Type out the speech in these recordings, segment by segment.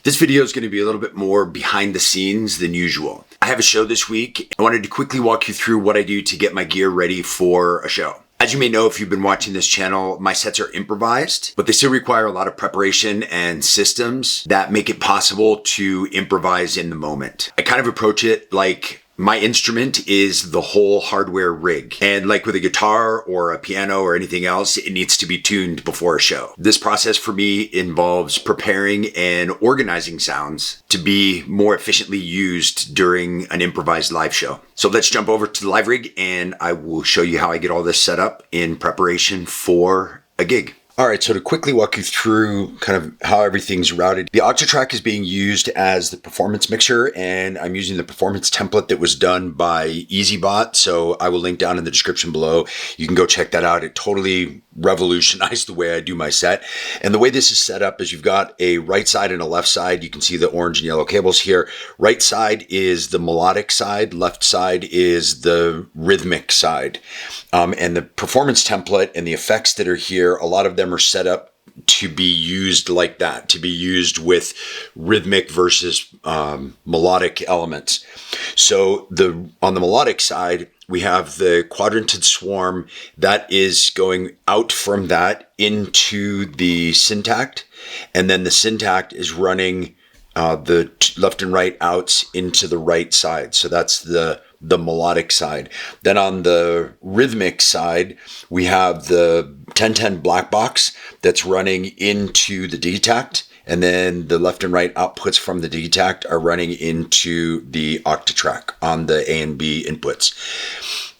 This video is going to be a little bit more behind the scenes than usual. I have a show this week. I wanted to quickly walk you through what I do to get my gear ready for a show. As you may know, if you've been watching this channel, my sets are improvised, but they still require a lot of preparation and systems that make it possible to improvise in the moment. I kind of approach it like my instrument is the whole hardware rig. And like with a guitar or a piano or anything else, it needs to be tuned before a show. This process for me involves preparing and organizing sounds to be more efficiently used during an improvised live show. So let's jump over to the live rig and I will show you how I get all this set up in preparation for a gig. All right, so to quickly walk you through kind of how everything's routed, the Octatrack is being used as the performance mixer, and I'm using the performance template that was done by EasyBot, so I will link down in the description below. You can go check that out. It totally revolutionized the way I do my set. And the way this is set up is you've got a right side and a left side. You can see the orange and yellow cables here. Right side is the melodic side, left side is the rhythmic side. And the performance template and the effects that are here, a lot of them are set up to be used like that, to be used with rhythmic versus melodic elements. So on the melodic side, we have the quadranted swarm that is going out from that into the syntact, and then the syntact is running the left and right outs into the right side. So that's the melodic side. Then on the rhythmic side, we have the 1010 black box that's running into the D-tact, and then the left and right outputs from the D-tact are running into the Octatrack on the A and B inputs.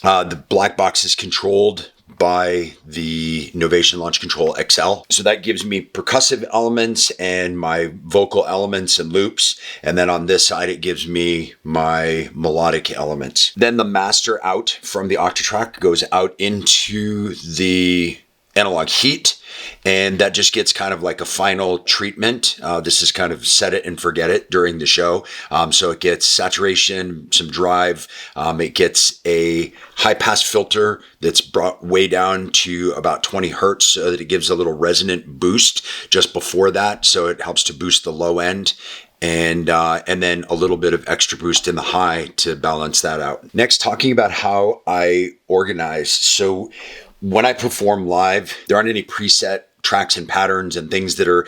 The black box is controlled by the Novation Launch Control XL. So that gives me percussive elements and my vocal elements and loops. And then on this side, it gives me my melodic elements. Then the master out from the Octatrack goes out into the analog heat, and that just gets kind of like a final treatment. This is kind of set it and forget it during the show. So it gets saturation, some drive. It gets a high pass filter that's brought way down to about 20 hertz so that it gives a little resonant boost just before that. So it helps to boost the low end. And then a little bit of extra boost in the high to balance that out. Next, talking about how I organize. So when I perform live, there aren't any preset tracks and patterns and things that are,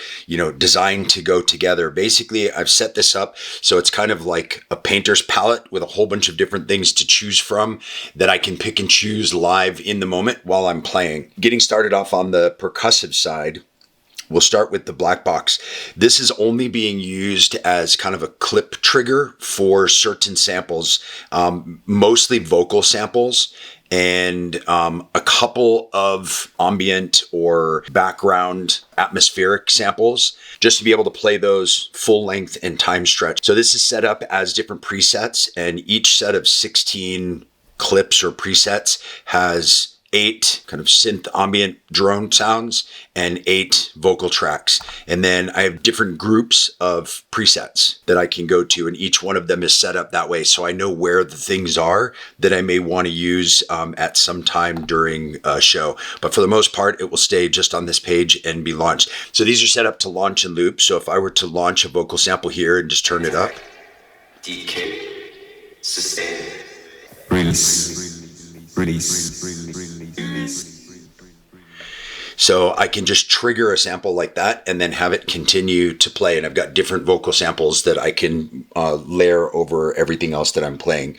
designed to go together. Basically, I've set this up so it's kind of like a painter's palette with a whole bunch of different things to choose from that I can pick and choose live in the moment while I'm playing. Getting started off on the percussive side, we'll start with the black box. This is only being used as kind of a clip trigger for certain samples, mostly vocal samples, and a couple of ambient or background atmospheric samples, just to be able to play those full length and time stretch. So this is set up as different presets, and each set of 16 clips or presets has 8 kind of synth ambient drone sounds and 8 vocal tracks. And then I have different groups of presets that I can go to, and each one of them is set up that way so I know where the things are that I may want to use at some time during a show. But for the most part, it will stay just on this page and be launched. So these are set up to launch and loop. So if I were to launch a vocal sample here and just turn it up. DK, sustain, release. So I can just trigger a sample like that and then have it continue to play. And I've got different vocal samples that I can layer over everything else that I'm playing.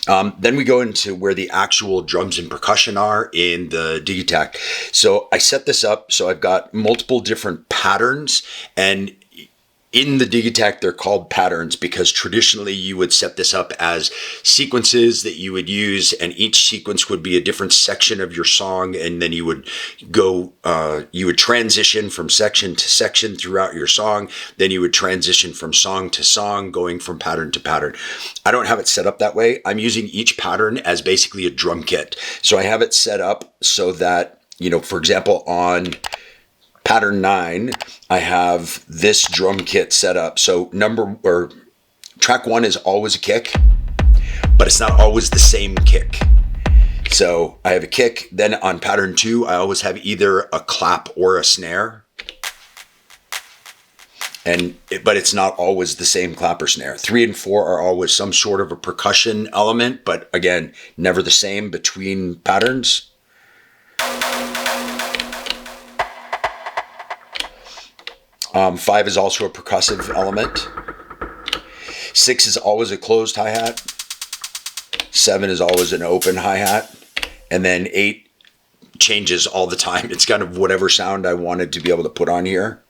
Then we go into where the actual drums and percussion are in the D-tact. So I set this up so I've got multiple different patterns, and in the D-tact, they're called patterns because traditionally you would set this up as sequences that you would use, and each sequence would be a different section of your song, and then you would transition from section to section throughout your song. Then you would transition from song to song, going from pattern to pattern. I don't have it set up that way. I'm using each pattern as basically a drum kit. So I have it set up so that, for example, on pattern 9, I have this drum kit set up. So track 1 is always a kick, but it's not always the same kick. So I have a kick. Then on pattern 2, I always have either a clap or a snare. but it's not always the same clap or snare. 3 and 4 are always some sort of a percussion element, but again, never the same between patterns. 5 is also a percussive element. 6 is always a closed hi-hat. 7 is always an open hi-hat. And then 8 changes all the time. It's kind of whatever sound I wanted to be able to put on here.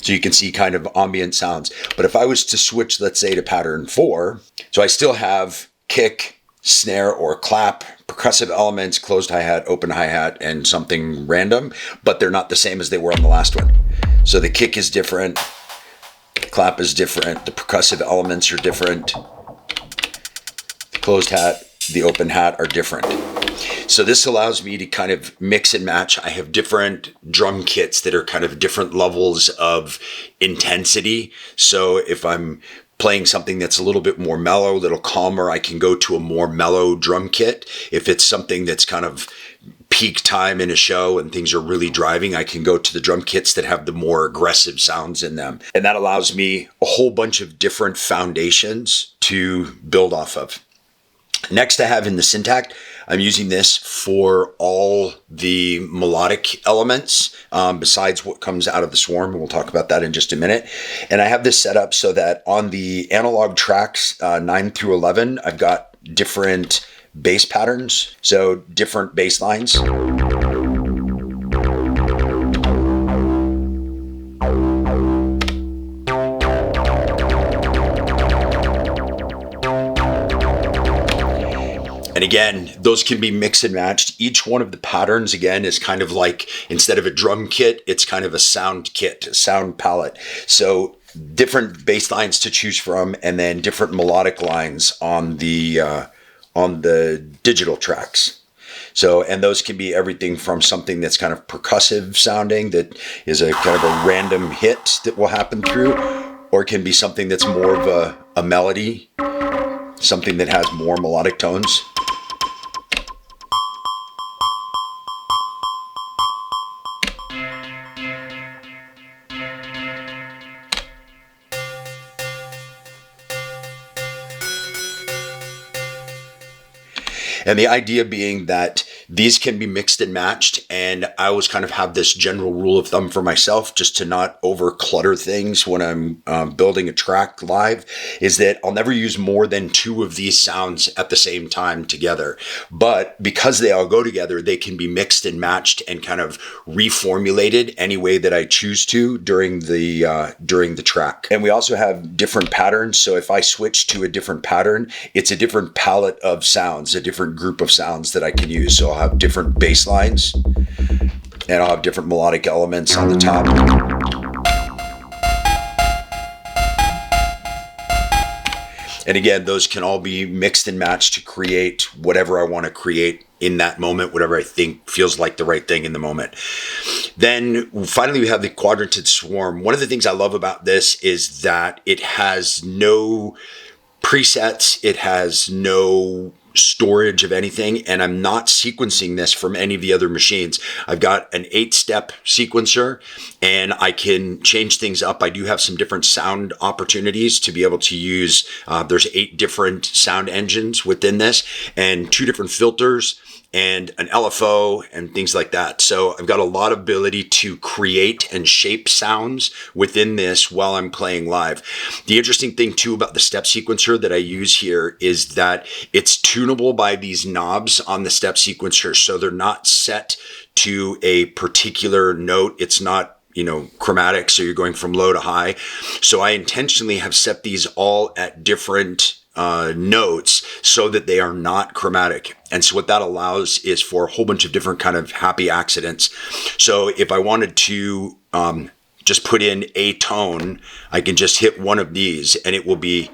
So you can see kind of ambient sounds. But if I was to switch, let's say, to pattern 4, so I still have kick, snare, or clap, percussive elements, closed hi-hat, open hi-hat, and something random, but they're not the same as they were on the last one. So the kick is different, the clap is different, the percussive elements are different, the closed hat, the open hat are different. So this allows me to kind of mix and match. I have different drum kits that are kind of different levels of intensity. So if I'm playing something that's a little bit more mellow, a little calmer, I can go to a more mellow drum kit. If it's something that's kind of peak time in a show and things are really driving, I can go to the drum kits that have the more aggressive sounds in them. And that allows me a whole bunch of different foundations to build off of. Next, I have in the Syntact, I'm using this for all the melodic elements besides what comes out of the swarm. And we'll talk about that in just a minute. And I have this set up so that on the analog tracks 9 through 11, I've got different bass patterns, so different bass lines. And again, those can be mixed and matched. Each one of the patterns, again, is kind of like, instead of a drum kit, it's kind of a sound kit, a sound palette. So different bass lines to choose from, and then different melodic lines on the digital tracks. So, and those can be everything from something that's kind of percussive sounding, that is a kind of a random hit that will happen through, or it can be something that's more of a melody, something that has more melodic tones. And the idea being that these can be mixed and matched. And I always kind of have this general rule of thumb for myself, just to not over clutter things when I'm building a track live, is that I'll never use more than 2 of these sounds at the same time together. But because they all go together, they can be mixed and matched and kind of reformulated any way that I choose to during the track. And we also have different patterns. So if I switch to a different pattern, it's a different palette of sounds, a different group of sounds that I can use. So I'll have different bass lines, and I'll have different melodic elements on the top. And again, those can all be mixed and matched to create whatever I want to create in that moment, whatever I think feels like the right thing in the moment. Then finally, we have the quadranted swarm. One of the things I love about this is that it has no presets, it has no storage of anything, and I'm not sequencing this from any of the other machines. I've got an 8-step sequencer, and I can change things up. I do have some different sound opportunities to be able to use. There's 8 different sound engines within this, and 2 different filters, and an LFO and things like that. So I've got a lot of ability to create and shape sounds within this while I'm playing live. The interesting thing too about the step sequencer that I use here is that it's tunable by these knobs on the step sequencer. So they're not set to a particular note. It's not, chromatic. So you're going from low to high. So I intentionally have set these all at different notes so that they are not chromatic. And so what that allows is for a whole bunch of different kind of happy accidents. So if I wanted to just put in a tone, I can just hit one of these and it will be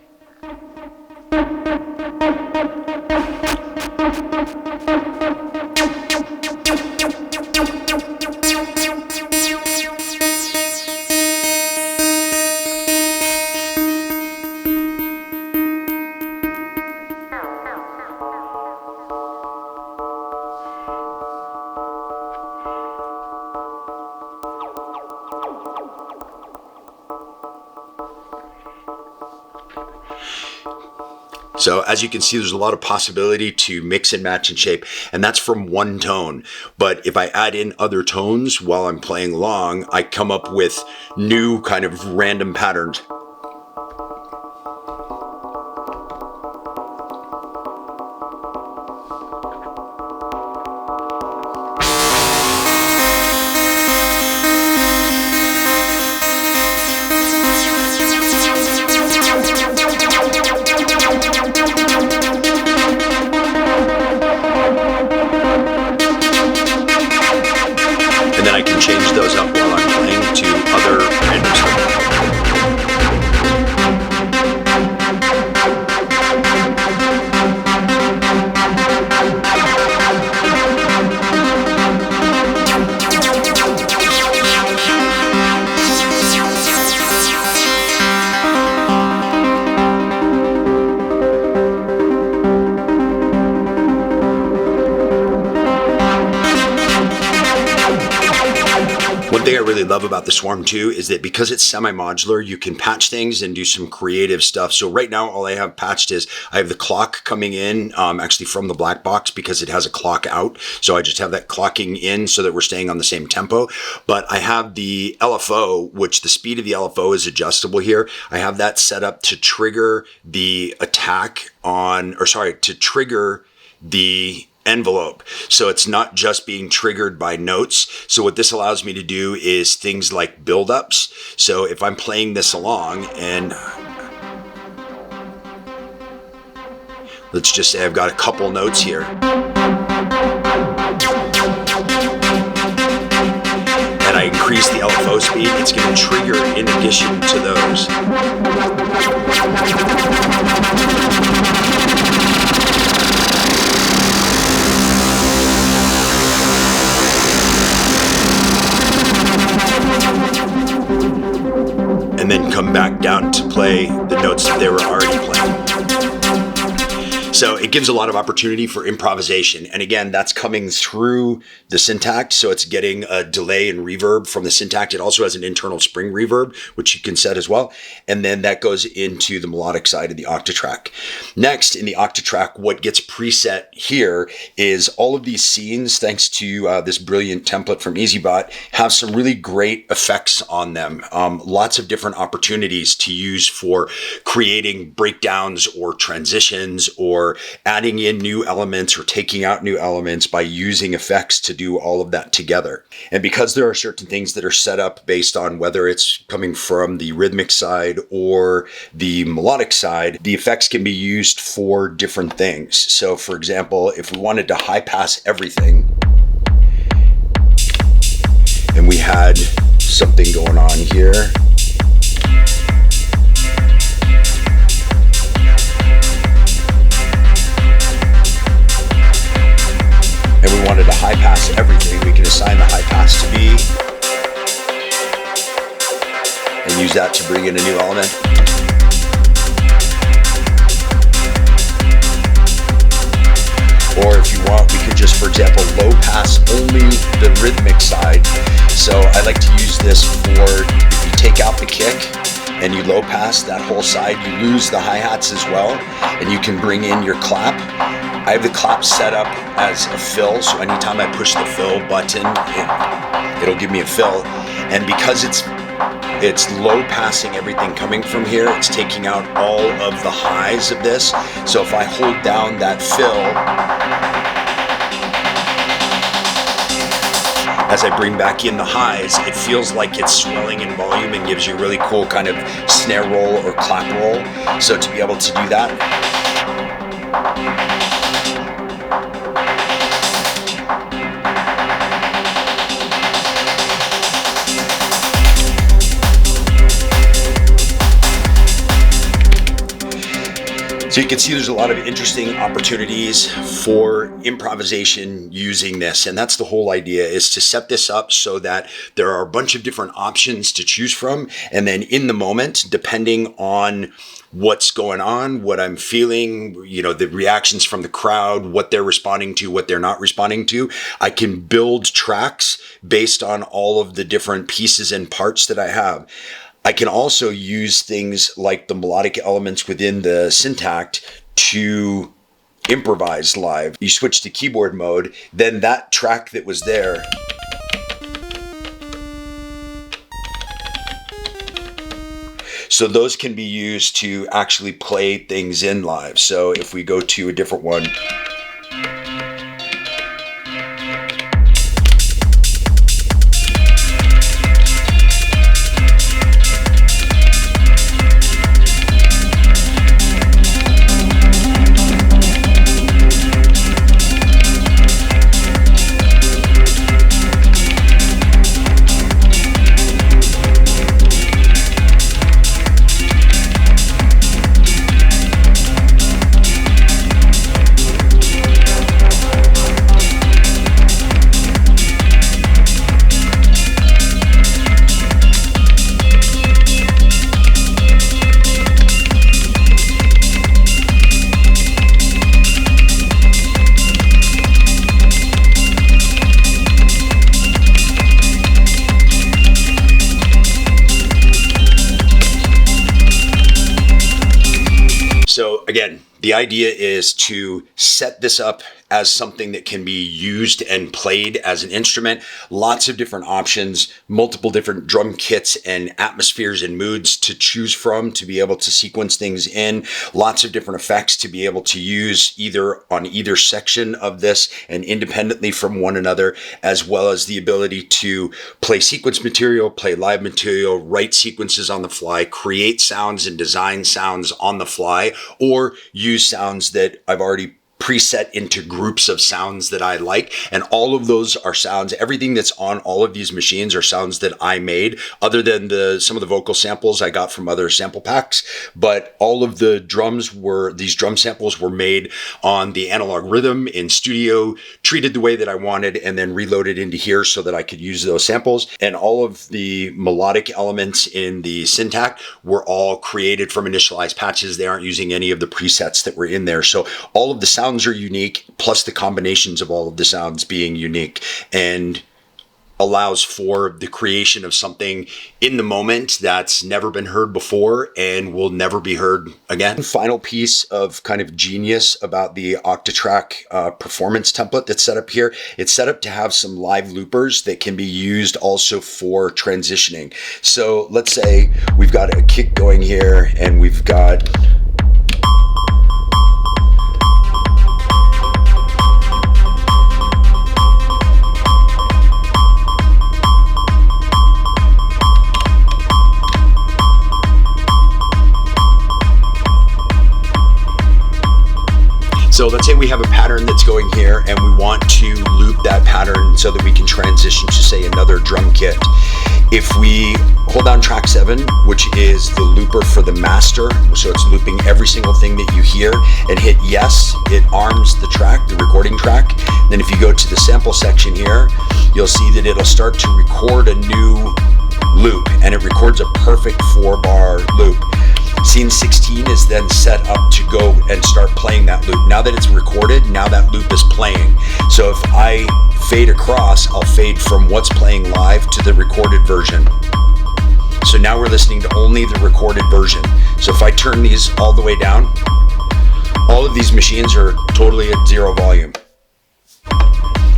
So as you can see, there's a lot of possibility to mix and match and shape, and that's from one tone. But if I add in other tones while I'm playing along, I come up with new kind of random patterns. And then I can change those up while I'm playing to other random stuff. One thing I really love about the Swarm 2 is that because it's semi-modular, you can patch things and do some creative stuff. So right now, all I have patched is I have the clock coming in actually from the black box because it has a clock out. So I just have that clocking in so that we're staying on the same tempo. But I have the LFO, which the speed of the LFO is adjustable here. I have that set up to trigger the attack on, or sorry, to trigger the envelope. So it's not just being triggered by notes. So what this allows me to do is things like build-ups. So if I'm playing this along and let's just say I've got a couple notes here. And I increase the LFO speed, it's going to trigger in addition to those. And then come back down to play the notes that they were already playing. So it gives a lot of opportunity for improvisation. And again, that's coming through the Syntakt. So it's getting a delay and reverb from the Syntakt. It also has an internal spring reverb, which you can set as well. And then that goes into the melodic side of the Octatrack. Next, in the Octatrack, what gets preset here is all of these scenes, thanks to this brilliant template from EasyBot, have some really great effects on them. Lots of different opportunities to use for creating breakdowns or transitions or adding in new elements or taking out new elements by using effects to do all of that together. And because there are certain things that are set up based on whether it's coming from the rhythmic side or the melodic side, the effects can be used for different things. So for example, if we wanted to high pass everything and we had something going on here, and we wanted to high pass everything, we can assign the high pass to B and use that to bring in a new element. Or if you want, we could just, for example, low pass only the rhythmic side. So I like to use this for, if you take out the kick and you low pass that whole side, you lose the hi-hats as well, and you can bring in your clap. I have the clap set up as a fill, so anytime I push the fill button, it'll give me a fill. And because it's low passing everything coming from here, it's taking out all of the highs of this. So if I hold down that fill, as I bring back in the highs, it feels like it's swelling in volume and gives you a really cool kind of snare roll or clap roll. So to be able to do that, so you can see there's a lot of interesting opportunities for improvisation using this. And that's the whole idea, is to set this up so that there are a bunch of different options to choose from. And then in the moment, depending on what's going on, what I'm feeling, you know, the reactions from the crowd, what they're responding to, what they're not responding to, I can build tracks based on all of the different pieces and parts that I have. I can also use things like the melodic elements within the Syntakt to Improvised live, you switch to keyboard mode, then that track that was there so those can be used to actually play things in live. So if we go to a different one, so again, the idea is to set this up as something that can be used and played as an instrument. Lots of different options, multiple different drum kits and atmospheres and moods to choose from to be able to sequence things in. Lots of different effects to be able to use either on either section of this and independently from one another, as well as the ability to play sequence material, play live material, write sequences on the fly, create sounds and design sounds on the fly, or use sounds that I've already preset into groups of sounds that I like. And all of those are sounds, everything that's on all of these machines are sounds that I made, other than some of the vocal samples I got from other sample packs. But all of the these drum samples were made on the analog rhythm in studio, treated the way that I wanted, and then reloaded into here so that I could use those samples. And all of the melodic elements in the syntax were all created from initialized patches. They aren't using any of the presets that were in there. So all of the sounds are unique, plus the combinations of all of the sounds being unique, and allows for the creation of something in the moment that's never been heard before and will never be heard again. Final piece of kind of genius about the Octatrack performance template that's set up here. It's set up to have some live loopers that can be used also for transitioning. So let's say we've got a kick going here and we've got So let's say we have a pattern that's going here and we want to loop that pattern so that we can transition to, say, another drum kit. If we hold down track 7, which is the looper for the master, so it's looping every single thing that you hear, and hit yes, it arms the track, the recording track. Then if you go to the sample section here, you'll see that it'll start to record a new loop, and it records a perfect 4-bar loop. Scene 16 is then set up to go and start playing that loop. Now that it's recorded, now that loop is playing. So if I fade across, I'll fade from what's playing live to the recorded version. So now we're listening to only the recorded version. So if I turn these all the way down, all of these machines are totally at 0 volume.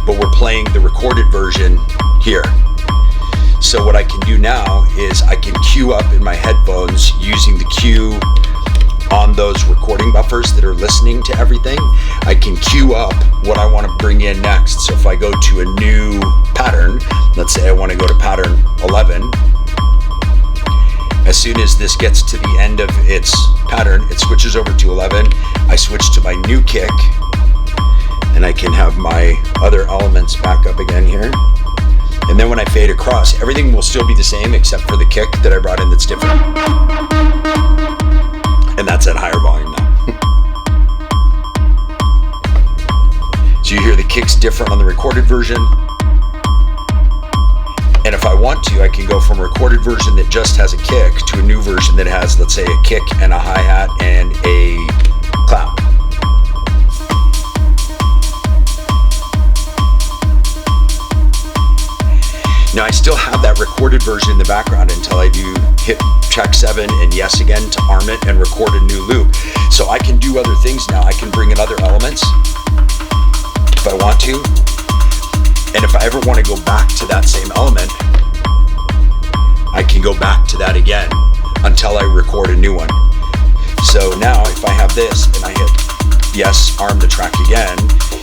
But we're playing the recorded version here. So what I can do now is I can cue up in my headphones using the cue on those recording buffers that are listening to everything. I can cue up what I want to bring in next. So if I go to a new pattern, let's say I want to go to pattern 11. As soon as this gets to the end of its pattern, it switches over to 11. I switch to my new kick and I can have my other elements back up again here. And then when I fade across, everything will still be the same except for the kick that I brought in that's different. And that's at higher volume now. So you hear the kicks different on the recorded version. And if I want to, I can go from a recorded version that just has a kick to a new version that has, let's say, a kick and a hi-hat and a clap. Now I still have that recorded version in the background until I do hit track 7 and yes again to arm it and record a new loop. So I can do other things now. I can bring in other elements if I want to. And if I ever want to go back to that same element, I can go back to that again until I record a new one. So now if I have this and I hit yes, arm the track again,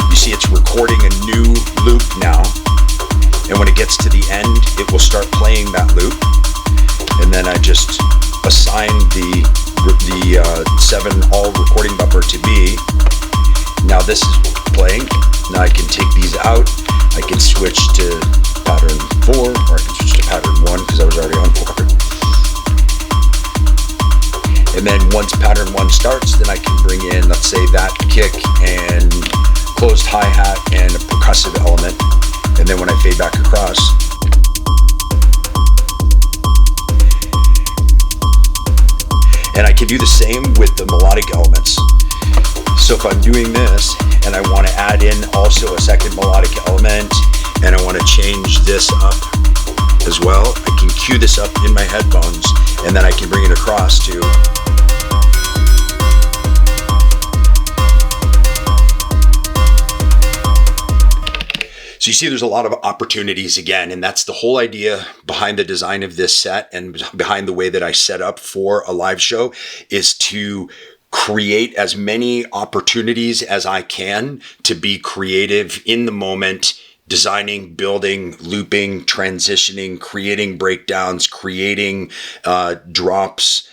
you see it's recording a new loop now. And when it gets to the end, it will start playing that loop. And then I just assign the 7 all recording buffer to B. Now this is playing. Now I can take these out. I can switch to pattern 4, or I can switch to pattern 1 because I was already on 4. And then once pattern 1 starts, then I can bring in, let's say, that kick and closed hi-hat and a percussive element. And then when I fade back across, and I can do the same with the melodic elements. So if I'm doing this and I want to add in also a second melodic element and I want to change this up as well, I can cue this up in my headphones and then I can bring it across to So you see there's a lot of opportunities again, and that's the whole idea behind the design of this set and behind the way that I set up for a live show is to create as many opportunities as I can to be creative in the moment, designing, building, looping, transitioning, creating breakdowns, creating drops,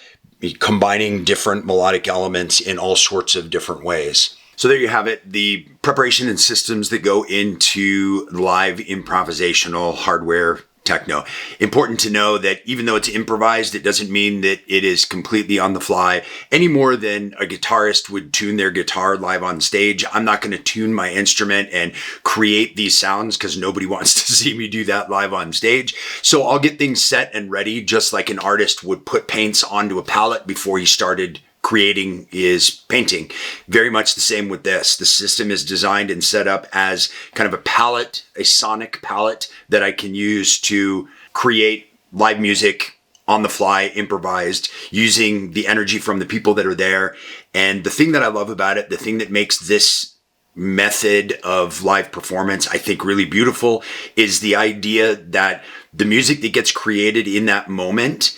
combining different melodic elements in all sorts of different ways. So there you have it, the preparation and systems that go into live improvisational hardware techno. Important to know that even though it's improvised, it doesn't mean that it is completely on the fly any more than a guitarist would tune their guitar live on stage. I'm not going to tune my instrument and create these sounds because nobody wants to see me do that live on stage. So I'll get things set and ready just like an artist would put paints onto a palette before he started creating his painting. Very much the same with this. The system is designed and set up as kind of a palette, a sonic palette that I can use to create live music on the fly, improvised, using the energy from the people that are there. And the thing that I love about it, the thing that makes this method of live performance, I think, really beautiful is the idea that the music that gets created in that moment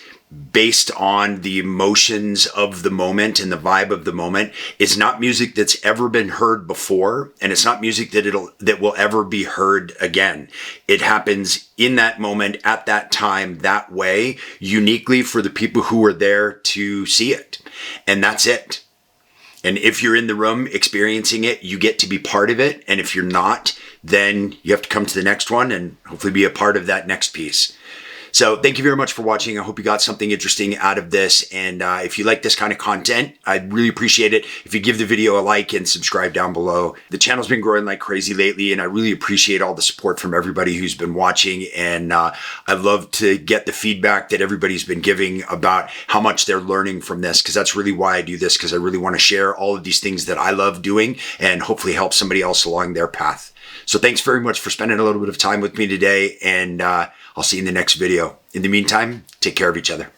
based on the emotions of the moment and the vibe of the moment is not music that's ever been heard before, and it's not music that will ever be heard again. It happens in that moment, at that time, that way, uniquely for the people who are there to see it. And that's it. And if you're in the room experiencing it, you get to be part of it. And if you're not, then you have to come to the next one and hopefully be a part of that next piece. So thank you very much for watching. I hope you got something interesting out of this. And if you like this kind of content, I'd really appreciate it if you give the video a like and subscribe down below. The channel's been growing like crazy lately, and I really appreciate all the support from everybody who's been watching. And I'd love to get the feedback that everybody's been giving about how much they're learning from this, because that's really why I do this, because I really want to share all of these things that I love doing and hopefully help somebody else along their path. So thanks very much for spending a little bit of time with me today, and I'll see you in the next video. In the meantime, take care of each other.